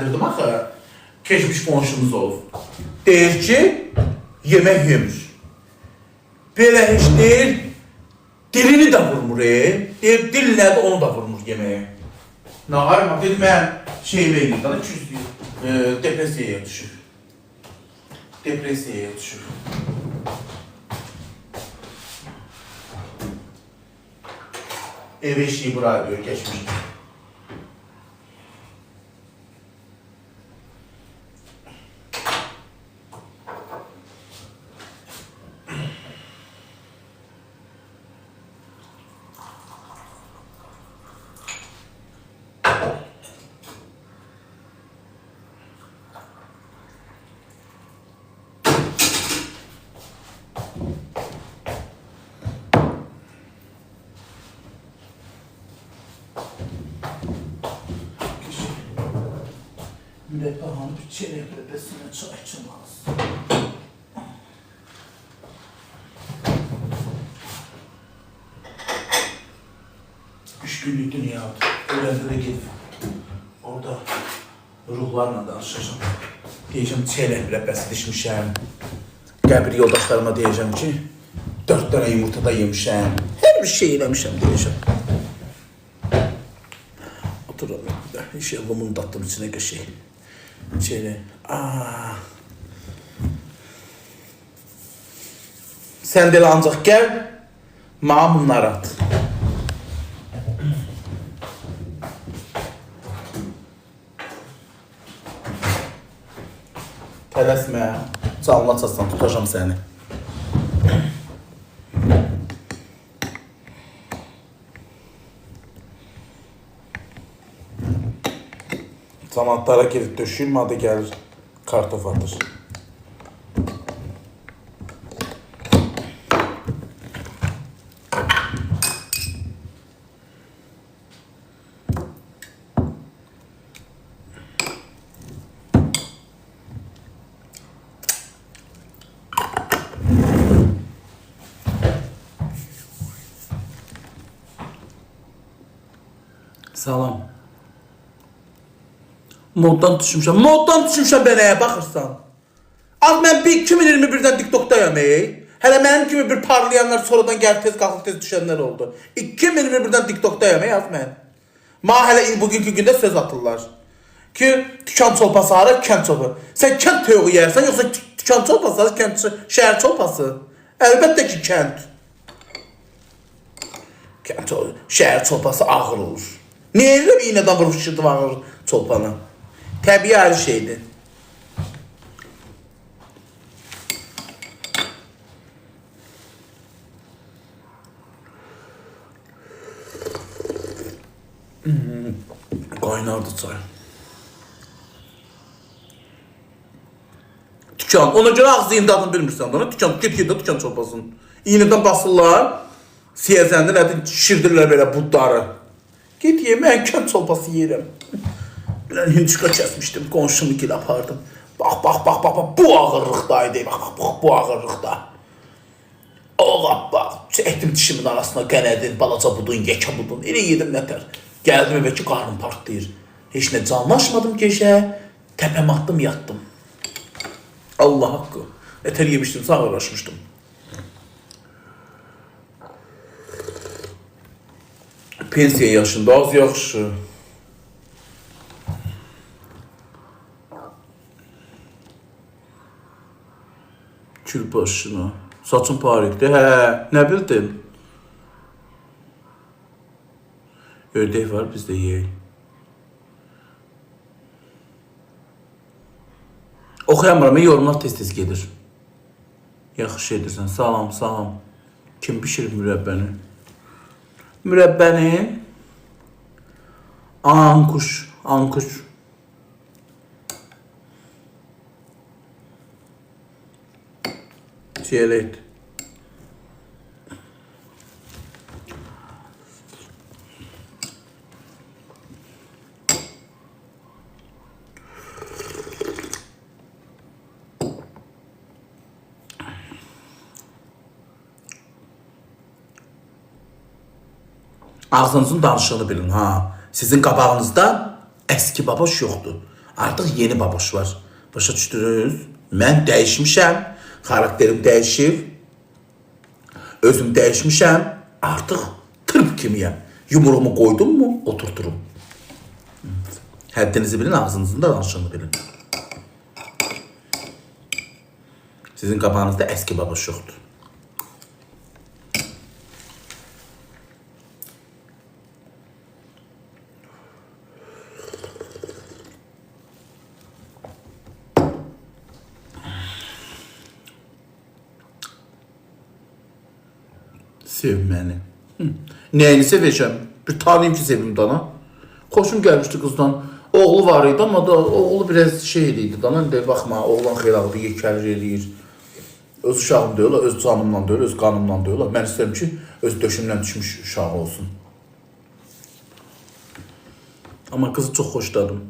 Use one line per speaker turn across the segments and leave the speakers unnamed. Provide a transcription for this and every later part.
dillendirdim axı. Keçmiş qonşumuz olub. Deyir ki, yemək yemir. Belə heç deyil, dilini də vurmur. Deyir, dil nədir, onu da vurmur yeməyə. Nağarım, dedi, mən şeyimə edirdim, 200 depresiyaya düşür. Depresiyaya düşür. Ev eşiği buraya diyor, geçmiş. Mürebbə hanım bir çeyrək mürebbəsinə çay içmez. 3 günlük dünyadır. Öləndə də gedib. Orada ruhlarla danışacağım. Deyəcəm, çeyrək mürebbəsi dişmişəm. Qəbir yoldaşlarıma deyəcəm ki, 4 dənə yumurta da yemişəm. Hər bir şey eləmişəm deyəcəm. Oturum bir də. İnşallah bunu dattım içine qəşək. Çeyrək. Sən də ancaq gəl, mənə bunları at. Tələsmə, canlı açarsan, tutacam səni. Samanlara girib döşülmədi, gəlir, kartof atır. Salam. Moddan düşmüşəm. Moddan düşmüşəm beləyə baxırsan. Az mən 2021-dən TikTok'dayam. Hələ mənim kimi bir parlayanlar sonradan gəlib tez qalxıb tez düşənlər oldu. 2021-dən TikTok'dayam az mən. Mənə hələ bugünkü gündə söz atırlar. Ki, tükan çolpası hara, kənd çolpası. Sən kənd toyuğu yersən, yoxsa tükan çolpası hara, şəhər çolpası? Əlbəttə ki, kənd. Şəhər çolpası ağır olur. Niyə elə bir iynədən vurmuş şırtı ağır çolpanı? Təbii ayrı şeydir. Qaynardı çay. Tükan. Ona görə ağzı imdadını bilmirsən. Tükan, get-gedə tükan çolpasın. İynədən basırlar. Siyəzəndə nədir? Şişirdirlər belə budları. Get ye, mən kənd çolpası yeyirəm. Bilən hinçika kəsmişdim, qonşumu gil apardım. Bax, bu ağırlıqdaydı, bax, bu ağırlıqda. Bax, çəkdim dişimin arasına qənədin, balaca budun, yekə budun, elə yedim nətər. Gəldim evə ki, qarnım partlayır. Heç nə canlaşmadım gecə, təpəm atdım, yatdım. Allah haqqı, nətər yemişdim, sağ uğraşmışdım. Pensiya yaşında az yaxşı. Kül başına. Saçın parikdir. Nə bildin? Ördək var, biz də yeyək. Oxuyamıram, yorumlar tez-tez gedir. Yaxşı edirsən. Salam, salam. Kim pişirir mürəbbəni? Mürəbbəni Ankuş. Çiyələkdir. Ağzınızın danışığını bilin ha. Sizin qabağınızda əski babaş yoxdur. Artıq yeni baboş var. Başa düşdünüz? Mən dəyişmişəm. Xarakterim dəyişib. Özüm dəyişmişəm. Artıq tırp kimiyəm. Yumruğumu qoydum mu oturturum. Həddinizi bilin, ağzınızın da danışığını bilin. Sizin qabağınızda əski baboş yoxdur. Sev məni. Nəyini sevəcəm? Bir tanıyım ki, sevim dana. Xoşum gəlmişdi qızdan. Oğlu var idi, amma da oğlu biraz şey idi. Dana de baxma, oğlan xeyli ağlı yekəlir eləyir. Öz uşağım deyirlər, öz canımla deyirlər, öz qanımla deyirlər. Mən istəyirəm ki, öz döşümdən düşmüş uşağı olsun. Amma qızı çox xoşladım.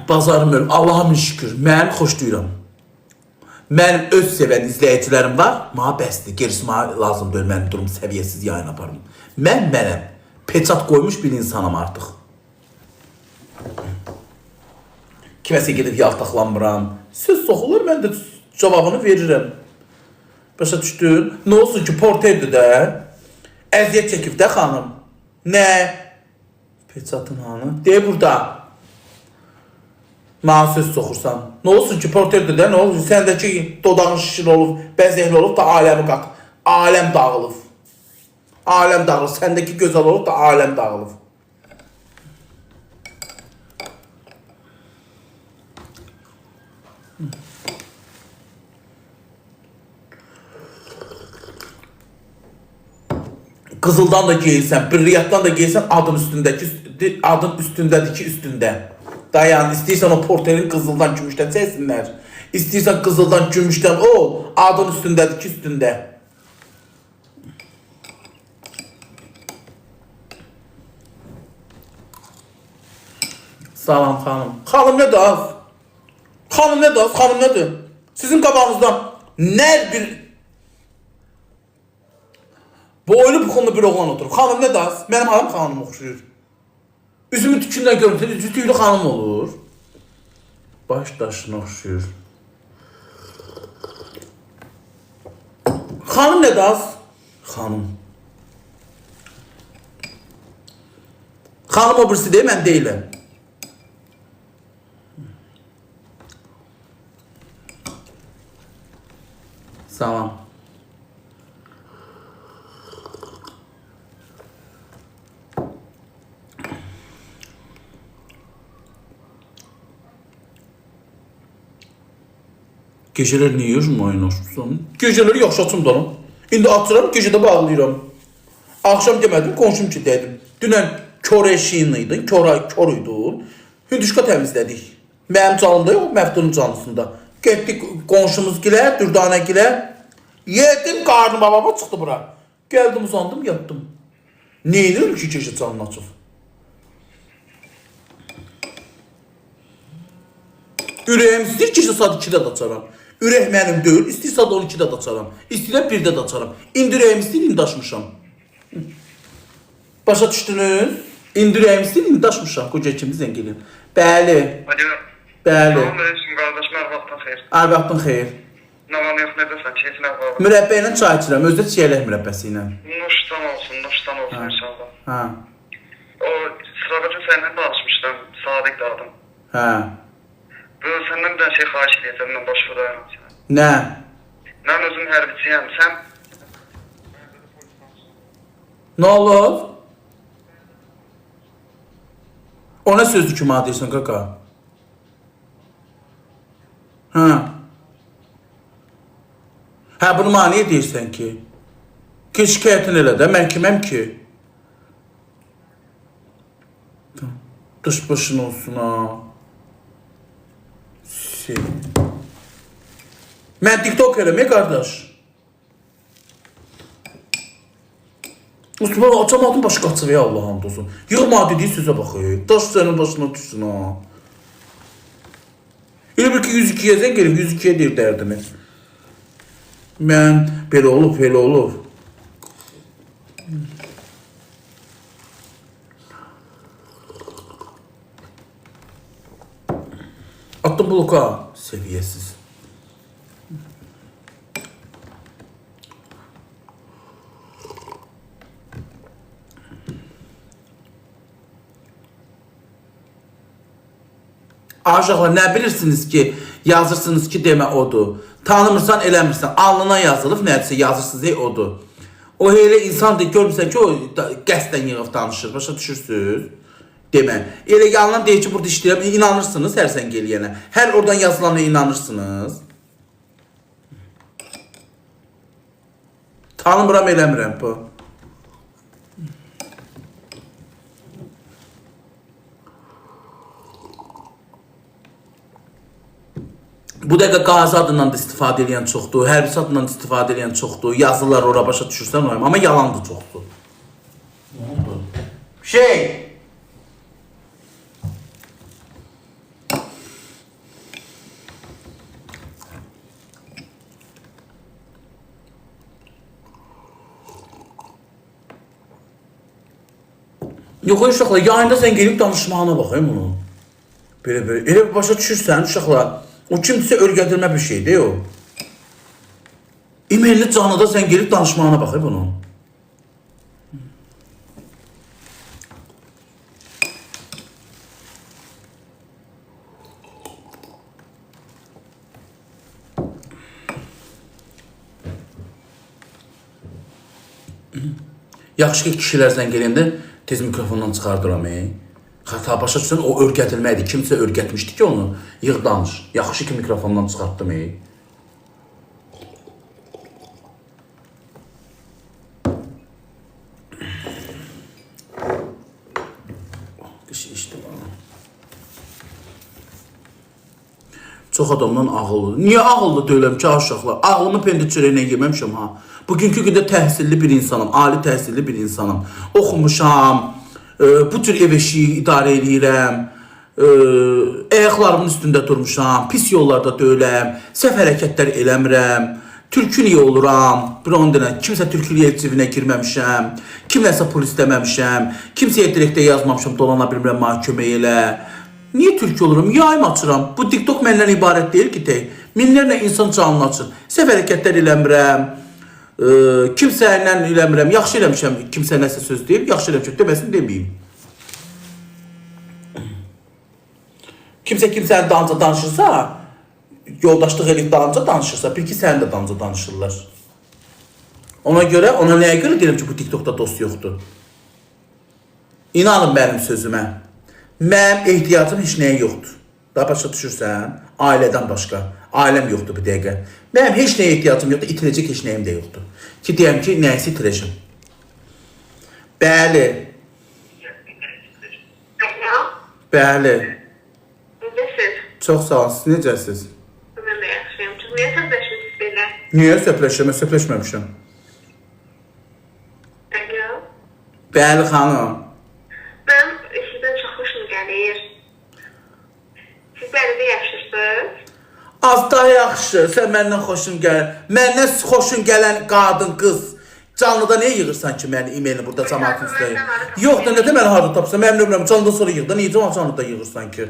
Bazarım ölüm. Allah'a şükür. Mən xoşlayıram. Mənim öz sevən izləyicilərim var. Mənə bəsdir. Gerisi mənə lazım deyil. Mənim durum səviyyəsiz yayın aparım. Mənəm. Peçat qoymuş bir insanım artıq. Kiməsə gedib yaltaqlanmıram. Söz soxulur, mən də cavabını verirəm. Başa düşdün? Nə olsun ki, porterdir də. Əziyyət çəkib də xanım. Nə? Peçatın hanı? Deyə burada. Mənə söz soxursan. Nə olsun ki, porterdir də, nə olsun? Səndəki dodağın şişir olub, bəzəkli olub da aləmi qat. Aləm dağılıb. Aləm dağılıb. Səndəki gözəl olub da aləm dağılıb. Qızıldan da geyilsən, birriyyatdan da geyilsən, adın üstündədir ki, üstündə. Dayan, istəyirsən o porterin qızıldan, gümüşdən çəksinlər. İstəyirsən qızıldan, gümüşdən ol, adın üstündədir ki, üstündə. Salam xanım. Xanım nədir az? Xanım nədir az? Xanım nədir? Sizin qabağınızdan nə bir boylu buxunlu bir oğlan oturur. Xanım nədir az? Mənim adam xanım oxşuyur. Üzümün tükündən görüntü, üzü tüylü xanım olur. Baş daşına oxşuyur. Xanım nədir az? Xanım. Xanım o birisi deyil, mən deyiləm. Salam. Geceler niye yüzümü oynaşırsan? Geceleri yaxşı da. İndi açıram, gecede bağlayıram. Akşam demedim, komşum ki dedim. Dünən kör eşiğinliydin, kör idin. Hündüşka təmizlədik. Mənim canımda yox, Məftunun canısında. Getdik qonşumuzgilə, Dürdanəgilə. Yedim, qarnım babama çıxdı bura. Gəldim, uzandım, yattım. Neyinir ki gece canını açıb? Ürəyim istəyir gecə saat 2-də də açaram. Ürək mənim deyil, istəyir saat 12-də də açaram. İstəyirəm 1-də də açaram. İndi ürəyim istəyir, indi açmışam. Başa düşdünüz? İndi ürəyim istəyir, indi açmışam. Qoca kimi zəng eləyir. Bəli. Bəli.
Salam aleyküm qardaşım, ərvaxtın xeyir.
Ərvaxtın xeyir.
Nə var, yox, necəsən, keyfin əhvalı?
Mürəbbə ilə çay içirəm, özdə çiyələk mürəbbəsi ilə.
Nuşdan olsun inşallah.
Hə.
O, sıraqacı səndən danışmışdım, Sadiq də adım.
Hə.
Bu, səndən bir şey xahiş edəcəm, mən başvuru dayanam sənə.
Nə?
Mən özüm hərbçiyəm, sən...
Nə olur? O nə sözdür ki, mənə deyirsən, qaka? Hə. Hə, bunu mənə niyə deyirsən ki? Ki, şikayətin elə də, mən kiməm ki? Dış başın olsun, ha. Mən TikTok eləməyəm, qardaş. Mustafa açamadım başı qaçır ya Allah hamd olsun. Yığma dediği sözə bax. Daş sənin başına düşsün ha. Elə bir ki 102-yə zəng gelib 102-yə deyir dərdimi. Mən belə olub, belə olub. Attım bloka. Seviyesiz. Aşağılar ne bilirsiniz ki yazırsınız ki deme odur. Tanımırsan eləmirsən. Alnına yazılıb nədirsə yazırsınız odur. O elə insandır görmürsən ki o qəsdən yığıb danışır. Başa düşürsünüz? Demə. Elə yalan deyir ki burada işləyirəm. İnanırsınız hər sən gəliyənə. Hər oradan yazılana inanırsınız. Tanımıram eləmirəm bu. Bu dəqiqə qazi adından da istifadə edən çoxdur, hərbi adından da istifadə edən çoxdur, yazılar ora başa düşürsən oyam, amma yalandır çoxdur. Nə oldu? Yox, uşaqlar, yayında sən gelib danışmağına baxayım onun. Belə, elə başa düşürsən uşaqlar. O kimsə örgətilmə bir şeydir o. E-mailli canlıda sən gelib danışmağına baxır bunun. Yaxşı ki kişilər sən gələndə tez mikrofondan çıxardıram. Xəta başa düşsən o örgətilməkdir. Kimsə örgətmişdi ki onu. Yığ danış. Yaxşı ki mikrofondan çıxartdım. Çox adamdan ağıllı. Niyə ağıllı deyiləm ki uşaqlar? Ağlımı pendiçörəyinə yeməmişəm ha. Bugünkü gündə təhsilli bir insanım, ali təhsilli bir insanım. Oxumuşam. Bu tür ev eşiyi idarə edirəm, ayaqlarımın üstündə durmuşam, pis yollarda döyüləm, səhv hərəkətlər eləmirəm, türkülüyə oluram, bir onu denə, kimsə türkülüyə cibinə girməmişəm, kimləsə polis deməmişəm, kimsəyə direktə yazmamışam, dolana bilmirəm, mənə kömək elə. Niyə türkü olurum? Yayım açıram. Bu TikTok məndən ibarət deyil ki, minlərlə insan canını açır. Səhv hərəkətlər eləmirəm. Kimsəylə eləmirəm, yaxşı eləmişəm, kimsə nəsə söz deyib, yaxşı eləmişəm, deməsin deməyim. Kimsə kimsəni danca danışırsa, yoldaşlıq eləyib danca danışırsa, bir ki səni də danca danışırlar. Ona görə, ona nəyə görə deyirəm ki, bu TikTokda dost yoxdur? İnanın mənim sözümə. Mənim ehtiyacım heç nəyə yoxdur. Daha başa düşürsən, ailədən başqa. Ailəm yoxdur bu dəqiqə. Mənim heç nəyə ehtiyacım yoxdur, itirəcək heç nəyim də yoxdur. Ki deyəm ki, nəyəsə itirəcəm. Bəli. Bəli.
Necəsiz?
Çox sağ olun, siz necəsiz?
Mən də yaxşıyım. Niyə söhbətləşmişsiniz belə?
Niyə söhbətləşəm? Mən söhbətləşməmişəm.
Alo?
Bəli xanım.
Mən sizdən çox xoşum gəlir. Siz bəridə yaşırsınız?
Az daha yaxşı, sən məndən xoşun gəlir. Məndən xoşun gələn qadın, qız. Canlıda niyə yığırsan ki məni e-mailini burada cəmaatın üstəyə? Yox da nə də məni harada tapsan, mənim nömrəmi canlıda sonra yığ da, niyə canlıda yığırsan ki?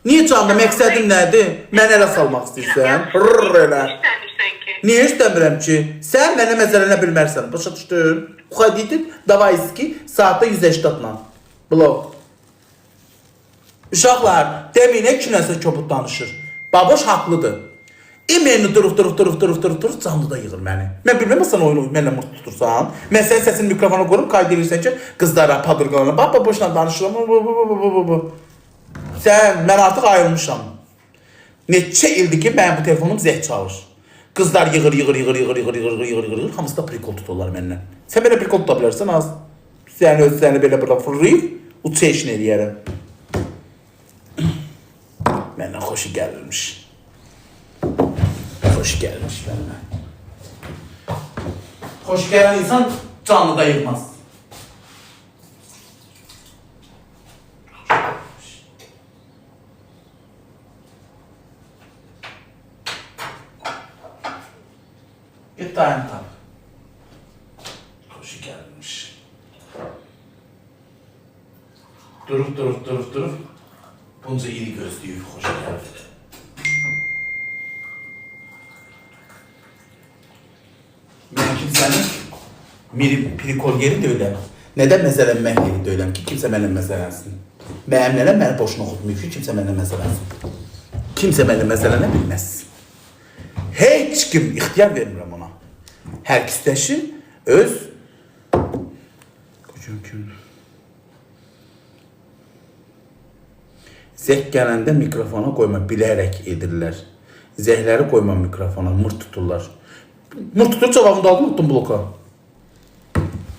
Niyə canlıda, məqsədin nədir? Məni ələ salmaq istəyirsən? Rrrr elə. Niyə istəmirəm ki? Sən mənə məzələnə bilmərsən, başa düşdün? Uxadidin, davayski, saatda 180-la. Blok. Uşaqlar, deməyinə ki nəsə köput danışır. Baboş haqlıdır. E-mailini durub canlıda yığır məni. Mən bilməm sən oyunu mənlə mırt tutursan. Mən sənin səsini mikrofona qoyub kayd edirsən ki, qızlara, padırqalarına, baboşla danışıram. Sən, mən artıq ayrılmışam. Neçə ildir ki, mənim bu telefonum zəh çalır. Qızlar yığır, hamısı da prikol tuturlar məndən. Sən belə prikol tuta bilərsən az. Səni belə burada fırlayıb, uçə işini eləyərəm. Məndən xoşu gəlirmiş. Xoş gəlmiş mənimlə. Xoş gələn insan canlıda yığmaz. Durub. Bunca iri gözləyib, xoş gəlir. Mən kimsənin pirikol yeri deyiləm. Nədən məzələnmək yeri deyiləm ki, kimsə mənə məzələnsin. Mənim nənəm məni boşuna oxutmayıb ki, kimsə mənə məzələnsin. Kimsə mənə məzələnə bilməz. Heç kim ixtiyar vermirəm ona. Hər kəsləşin öz... Zəh gələndə mikrofona qoyma, bilərək edirlər. Zəhləri qoyma mikrofona, mırt tuturlar. Mırt tutur, cavabını da aldım, unutdum bloka.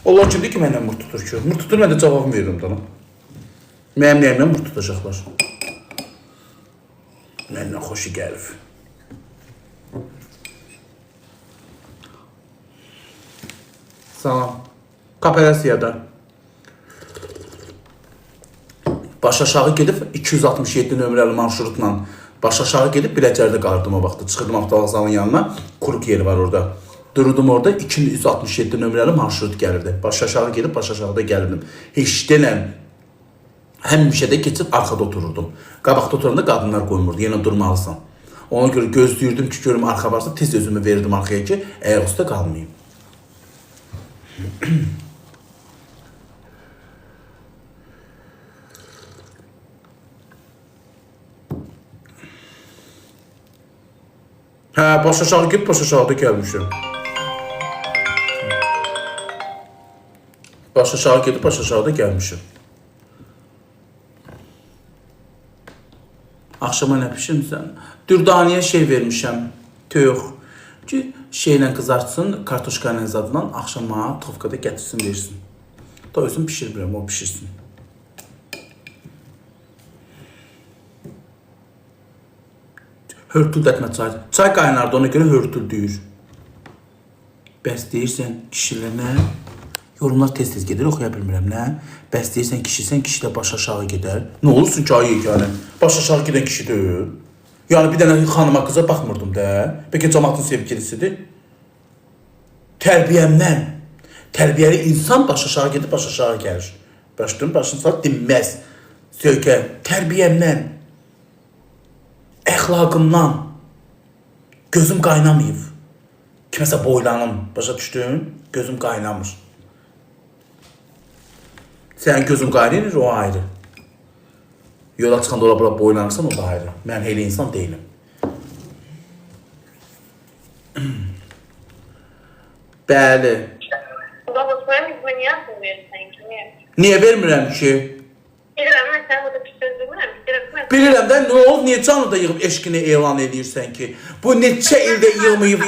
Allah kimdir ki, məndən mırt tutur ki? Mırt tutur, mən də cavabını veririm dana. Mənim nəyimlə mırt tutacaqlar. Məndən xoşu gəlib. Salam. Kaperasiyada. Baş aşağı gedib 267 nömrəli marşrutla baş aşağı gedib Biləcərdə qalırdım o vaxtı. Çıxırdım avtovağzalın yanına, kuruq yeri var orada. Dururdum orada 267 nömrəli marşrut gəlirdi. Baş aşağı gedib baş aşağıda gəlirdim. Heç denən həmişə də keçib arxada otururdum. Qabaqda oturanda qadınlar qoymurdu, yenə durmalısan. Ona görə gözləyirdim ki, görüm arxa varsa tez özümü verirdim arxaya ki, ayaq üstə qalmayayım. Hə, baş aşağı gidib, baş aşağıda gəlmişim. Baş aşağı gedib, baş aşağıda gəlmişim. Axşama nə pişirmişsən? Dürdaniyə şey vermişəm, toyuq. Ki, şeylə qızartsın, kartoşka ilə zadından axşama tovkada gətirsin, versin. Da özüm pişirmirəm, o pişirsin. Hörtül dətmə çay. Çay qaynardı, ona görə hörtül deyir. Bəs deyirsən, kişilər nə? Yorumlar tez-tez gedir, oxuya bilmirəm, nə? Bəs deyirsən, kişi də baş aşağı gedər. Nə olursun ki, ay yeganə? Baş aşağı gedən kişi deyil. Yəni, bir dənə xanıma qıza baxmırdım da. Bəlkə cəmatın sevgilisidir. Tərbiyəmdən. Tərbiyəli insan baş aşağı gedib, baş aşağı gəlir. Başını sal, dinməz. Söykə, tərbiyəmdən. Əxlaqımdan. Gözüm qaynamayıb. Kiməsə boylanım. Başa düşdün? Gözüm qaynamır. Sənin gözün qaynayır, o ayrı. Yola çıxanda ola boylanırsan, o da ayrı. Mən elə insan deyiləm. Bəli. Niyə vermirəm ki? Bilirəm də, nə olub, niyə canlı da yığıb eşkini elan edirsən ki? Bu neçə ildə yığmayıb.